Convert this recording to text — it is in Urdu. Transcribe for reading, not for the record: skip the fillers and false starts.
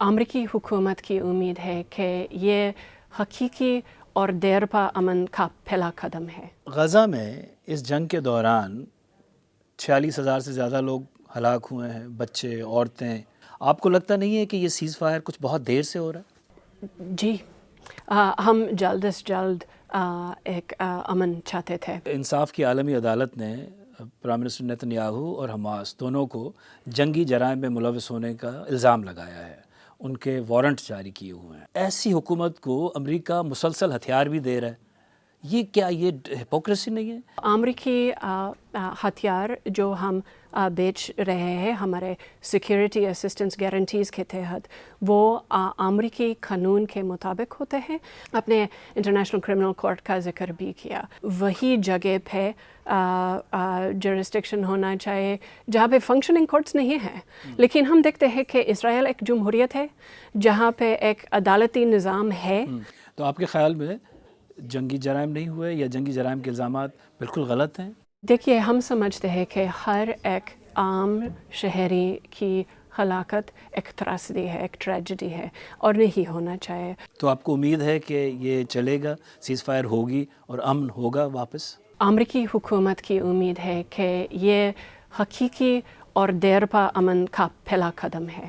امریکی حکومت کی امید ہے کہ یہ حقیقی اور دیرپا امن کا پہلا قدم ہے۔ غزہ میں اس جنگ کے دوران 46,000 سے زیادہ لوگ ہلاک ہوئے ہیں، بچے، عورتیں۔ آپ کو لگتا نہیں ہے کہ یہ سیز فائر کچھ بہت دیر سے ہو رہا ہے؟ جی، ہم جلد از جلد ایک امن چاہتے تھے۔ انصاف کی عالمی عدالت نے پرائم منسٹر نیتن یاہو اور حماس دونوں کو جنگی جرائم میں ملوث ہونے کا الزام لگایا ہے، ان کے وارنٹ جاری کیے ہوئے ہیں۔ ایسی حکومت کو امریکہ مسلسل ہتھیار بھی دے رہا ہے، یہ ہپوکریسی نہیں ہے؟ امریکی ہتھیار جو ہم بیچ رہے ہیں ہمارے سیکیورٹی اسسٹنس گارنٹیز کے تحت، وہ امریکی قانون کے مطابق ہوتے ہیں۔ اپنے انٹرنیشنل کرمنل کورٹ کا ذکر بھی کیا، وہی جگہ پہ جورسڈکشن ہونا چاہیے جہاں پہ فنکشننگ کورٹس نہیں ہیں۔ لیکن ہم دیکھتے ہیں کہ اسرائیل ایک جمہوریت ہے جہاں پہ ایک عدالتی نظام ہے۔ تو آپ کے خیال میں جنگی جرائم نہیں ہوئے یا جنگی جرائم کے الزامات بالکل غلط ہیں؟ دیکھیے، ہم سمجھتے ہیں کہ ہر ایک عام شہری کی ہلاکت ایک تراژدی ہے، ایک ٹریجڈی ہے اور نہیں ہونا چاہیے۔ تو آپ کو امید ہے کہ یہ چلے گا، سیز فائر ہوگی اور امن ہوگا واپس؟ امریکی حکومت کی امید ہے کہ یہ حقیقی اور دیرپا امن کا پہلا قدم ہے۔